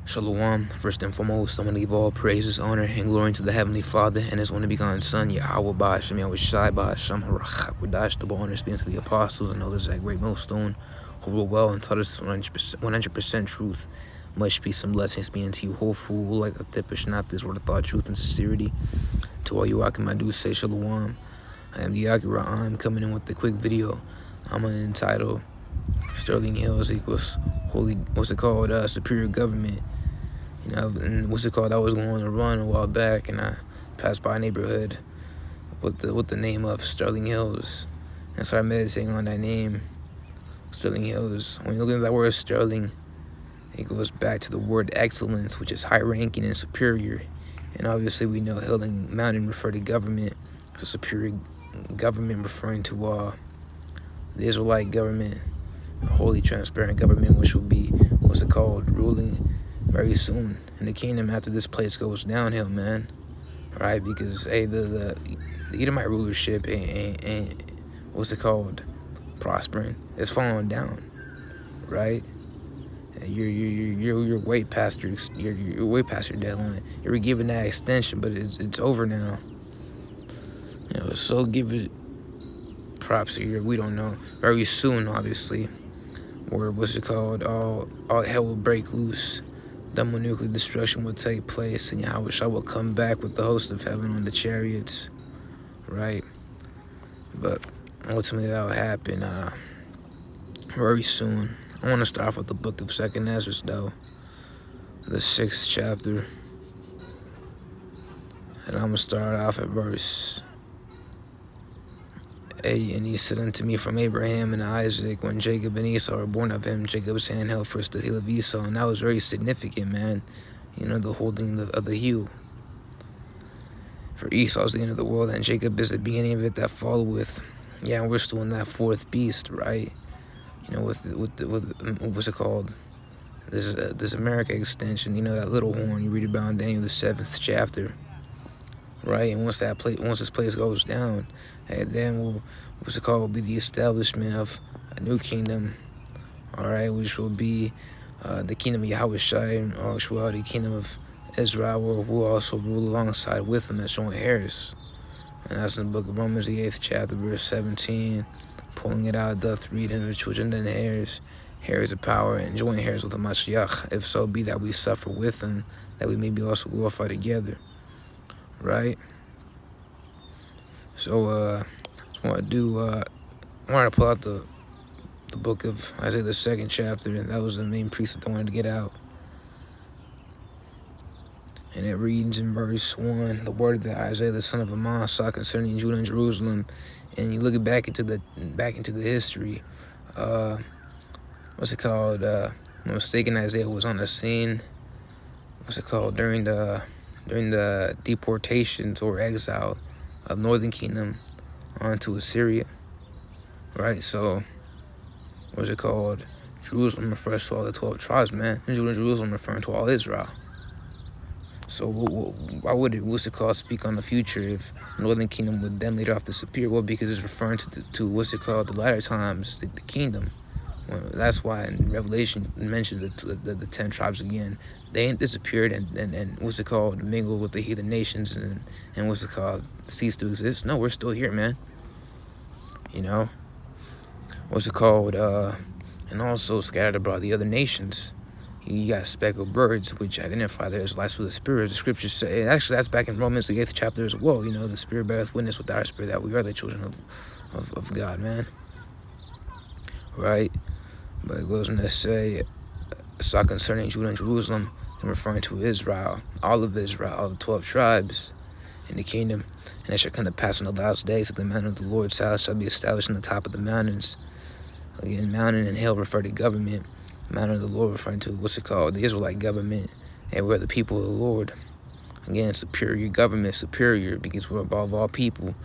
Shalom. First and foremost, I want to give all praises, honor, and glory to the Heavenly Father and His only begotten Son, Yahweh Ba'ashem Yahushai Ba'ashem Harakhakwadash, the honor being to the apostles and others that great millstone who rule well and taught us 100% truth. Much peace and blessings being to you, whole fool, like a tippish, not this word of thought, truth, and sincerity. To all you Akim, I do say Shalom. I am the Akira. I'm coming in with the quick video. I'm going to entitle Sterling Hills equals holy, superior government. You know, and I was going on a run a while back, and I passed by a neighborhood with the name of Sterling Hills, and started meditating on that name, Sterling Hills. When you look at that word Sterling, it goes back to the word excellence, which is high ranking and superior. And obviously we know hill and mountain refer to government, so superior government referring to the Israelite government, a holy transparent government, which will be ruling very soon in the kingdom after this place goes downhill, man. Right? Because hey, the Edomite rulership ain't prospering. It's falling down, right? You're way past you're way past your deadline. You're given that extension, but it's over now. You know, so give it props here. We don't know. Very soon, obviously, where all hell will break loose. Thermonuclear destruction will take place, and Yahweh will come back with the host of heaven on the chariots, right? But ultimately that will happen very soon. I want to start off with the book of 2nd Ezra, though, the 6th chapter, and I'm going to start off at verse 8. And he said unto me, from Abraham and Isaac, when Jacob and Esau were born of him, Jacob's hand held first the heel of Esau, and that was very significant, man. You know, the holding of the heel. For Esau is the end of the world, and Jacob is the beginning of it that followeth. Yeah, and we're still in that fourth beast, right? You know, with this America extension. You know, that little horn you read about in Daniel the 7th chapter, right? And once this place goes down, and then will be the establishment of a new kingdom, all right, which will be the kingdom of Yahushua, or actually the kingdom of Israel, will also rule alongside with him as joint heirs. And that's in the book of Romans, the 8th chapter, verse 17. Pulling it out, doth read in the children then heirs of power, and joint heirs with the Mashiach, if so be that we suffer with him, that we may be also glorified together, right? So just want to pull out the book of Isaiah, the 2nd chapter, and that was the main precept I wanted to get out. And it reads in verse 1, the word that Isaiah the son of Amoz saw concerning Judah and Jerusalem. And you look back into the history. When mistaken, Isaiah was on the scene. During the deportations or exile of Northern Kingdom onto Assyria, right? So, Jerusalem refers to all the 12 tribes, man. And Judah and Jerusalem referring to all Israel. So why would it speak on the future if Northern Kingdom would then later off disappear? Well, because it's referring to the latter times, the kingdom. Well, that's why in Revelation it mentioned the 10 tribes again. They ain't disappeared and mingled with the heathen nations and ceased to exist. No, we're still here, man. You know, and also scattered abroad the other nations. You got speckled birds, which identify the Israelites with the Spirit. The scriptures say, actually, that's back in Romans, the 8th chapter as well. You know, the Spirit beareth witness with our spirit that we are the children of God, man. Right? But it goes on to say, saw concerning Judah and Jerusalem, and referring to Israel, all of Israel, all the 12 tribes in the kingdom. And it shall come to pass in the last days that the mountain of the Lord's house shall be established on the top of the mountains. Again, mountain and hill refer to government. Mountain of the Lord referring to the Israelite government, and we're the people of the Lord. Again, superior government, superior because we're above all people.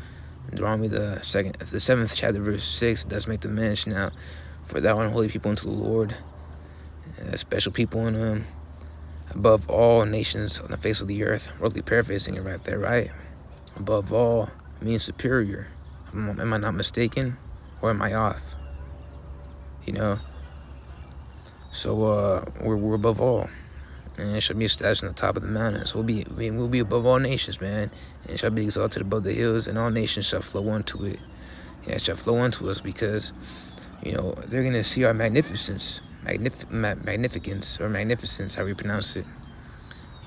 In Deuteronomy the 7th chapter, verse 6, it does make the mention now, for thou art holy people unto the Lord, special people in him, above all nations on the face of the earth. Roughly paraphrasing it right there, right? Above all means superior. Am I not mistaken, or am I off? You know. So we're above all, and it shall be established on the top of the mountains. We'll be above all nations, man, and it shall be exalted above the hills, and all nations shall flow unto it. Yeah, it shall flow unto us because, they're gonna see our magnificence, magnificence, how we pronounce it.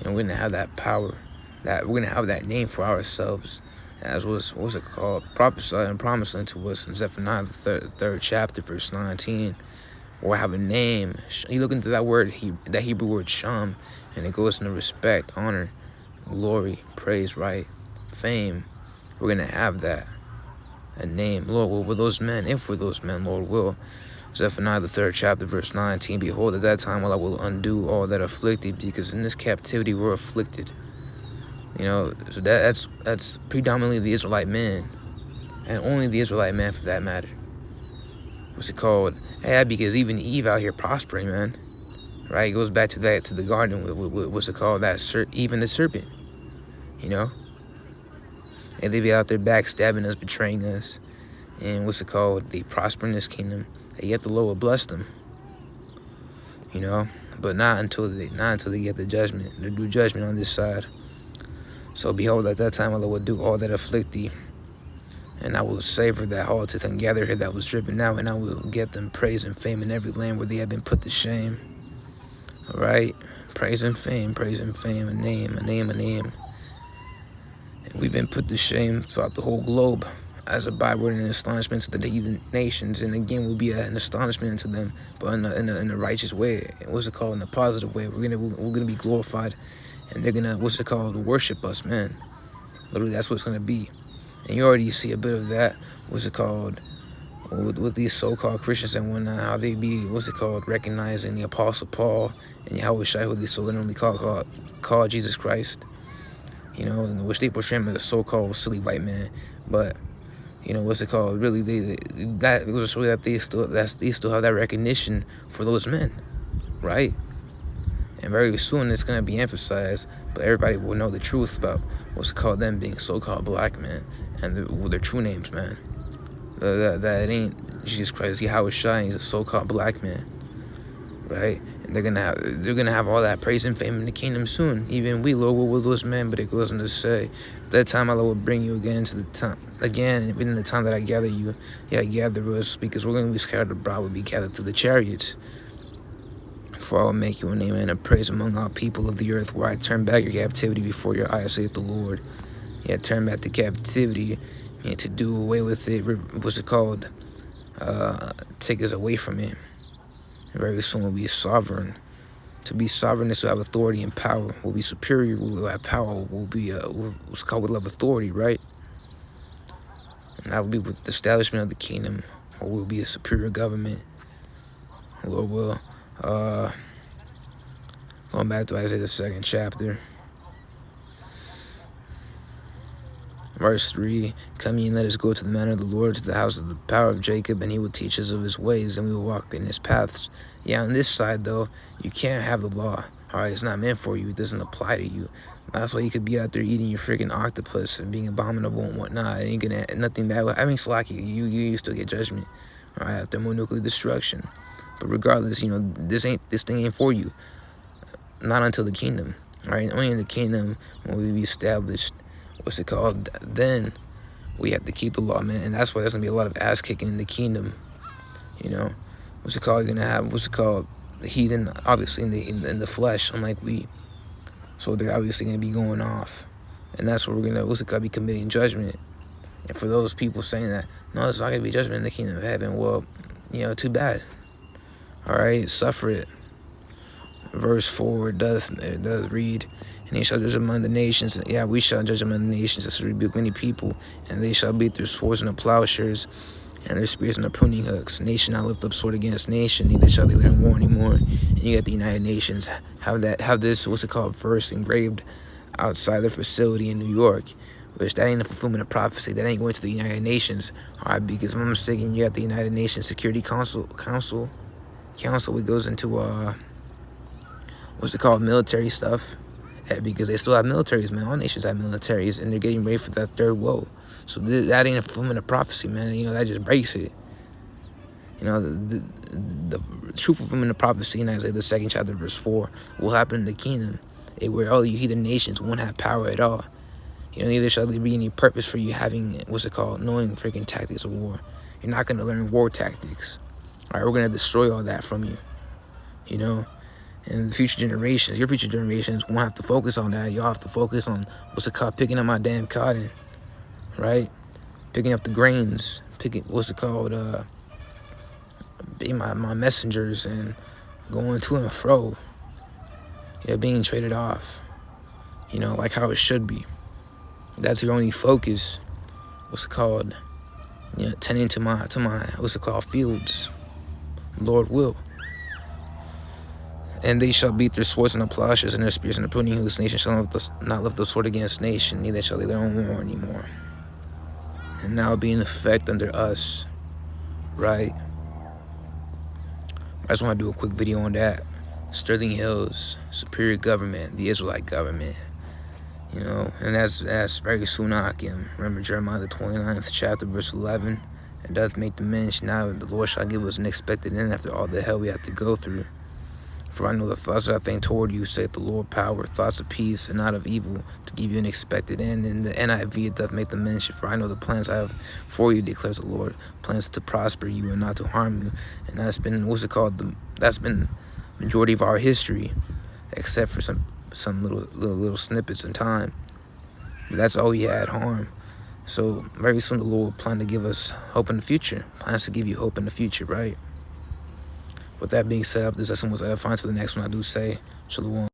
We're gonna have that power, that we're gonna have that name for ourselves, as what's it called, prophesied and promised unto us in Zephaniah the third chapter, verse 19. Or have a name. You look into that word, that Hebrew word sham, and it goes into respect, honor, glory, praise, right? Fame. We're going to have that. A name. Lord, we're those men. If we're those men, Lord will. Zephaniah the third chapter, verse 19. Behold, at that time I will undo all that afflicted, because in this captivity we're afflicted. So that's predominantly the Israelite man. And only the Israelite man for that matter. What's it called? Yeah, because even Eve out here prospering, man. Right? It goes back to the garden with what's it called? Even the serpent. And they be out there backstabbing us, betraying us. And what's it called? They prosper in this kingdom. And yet the Lord will bless them. But not until they get the judgment. They do judgment on this side. So behold, at that time Allah will do all that afflict thee. And I will savor that halteth and gather her that was driven out, and I will get them praise and fame in every land where they have been put to shame. All right? Praise and fame, a name. And we've been put to shame throughout the whole globe as a byword and an astonishment to the heathen nations. And again, we'll be an astonishment to them, but in a righteous way. What's it called? In a positive way. We're gonna be glorified, and they're gonna, worship us, man. Literally, that's what it's gonna be. And you already see a bit of that, with these so-called Christians and whatnot, how they be, recognizing the Apostle Paul and Yahushua, who they so literally call Jesus Christ, and which they portray him as a so-called silly white man. But, really, that goes to show that they still have that recognition for those men, right? And very soon it's going to be emphasized, but everybody will know the truth about them being so-called black men and their true names, man. That it ain't Jesus Christ. Yahushua, he's a so-called black man, right? And they're gonna have all that praise and fame in the kingdom soon. Even we, Lord, will those men. But it goes on to say, at that time Allah will bring you again within the time that I gather you. Yeah, gather us, because we're gonna be scattered abroad. We'll be gathered through the chariots. For I will make you a name and a praise among all people of the earth, where I turn back your captivity before your eyes, saith the Lord. Yeah, turn back the captivity, and to do away with it, take us away from it. And very soon we'll be sovereign. To be sovereign is to have authority and power. We'll be superior, we'll have power, we'll have authority, right? And that will be with the establishment of the kingdom, or we'll be a superior government. Lord will. Going back to Isaiah the 2nd chapter, verse 3, come ye and let us go to the manor of the Lord, to the house of the power of Jacob, and he will teach us of his ways, and we will walk in his paths. Yeah, on this side, though, you can't have the law. All right, it's not meant for you. It doesn't apply to you. That's why you could be out there eating your freaking octopus and being abominable and whatnot. It ain't gonna nothing bad. I mean, slack you still get judgment. All right, thermonuclear destruction. But regardless, this thing ain't for you. Not until the kingdom, right? Only in the kingdom when we be established. Then we have to keep the law, man. And that's why there's gonna be a lot of ass kicking in the kingdom. You're gonna have the heathen, obviously in the flesh, unlike we. So they're obviously gonna be going off, and that's where we're gonna be committing judgment. And for those people saying that, no, it's not gonna be judgment in the kingdom of heaven, well, too bad. All right, suffer it. Verse 4 does read, and he shall judge among the nations. Yeah, we shall judge among the nations, as to rebuke many people, and they shall beat their swords into plowshares, and their spears into pruning hooks. Nation shall lift up sword against nation, neither shall they learn war anymore. And you got the United Nations have this verse engraved outside their facility in New York, which that ain't a fulfillment of prophecy. That ain't going to the United Nations. All right, because if I'm mistaken, you got the United Nations Security Council. It goes into military stuff, because they still have militaries, man. All nations have militaries, and they're getting ready for that third woe. So that ain't a fulfillment of prophecy, man. That just breaks it. You know, the truth of him in the prophecy in Isaiah the 2nd chapter verse 4 will happen in the kingdom, where all you heathen nations won't have power at all. You know, neither shall there be any purpose for you having, knowing freaking tactics of war. You're not going to learn war tactics. All right, we're going to destroy all that from you, you know. And the future generations, your future generations won't have to focus on that. You'll have to focus on, picking up my damn cotton, right? Picking up the grains, being my messengers and going to and fro, you know, being traded off, you know, like how it should be. That's your only focus, you know, tending to my, fields, Lord will. And they shall beat their swords and their plowshares and their spears and the pruning hooks. Nation shall not lift the sword against nation, neither shall they their own war anymore. And now be in effect under us, right? I just want to do a quick video on that. Sterling Hills, superior government, the Israelite government. You know, and that's very soon Akim. Remember Jeremiah the 29th chapter, verse 11. It doth make the mention, now the Lord shall give us an expected end after all the hell we have to go through. For I know the thoughts that I think toward you, saith the Lord, power, thoughts of peace and not of evil, to give you an expected end. In the NIV, it doth make the mention, for I know the plans I have for you, declares the Lord, plans to prosper you and not to harm you. And that's been, that's been majority of our history, except for some little snippets in time. But that's all we had, harm. So very soon the Lord will plan to give us hope in the future. Plans to give you hope in the future, right? With that being said, this lesson was edifying. To the next one, I do say, Shalom.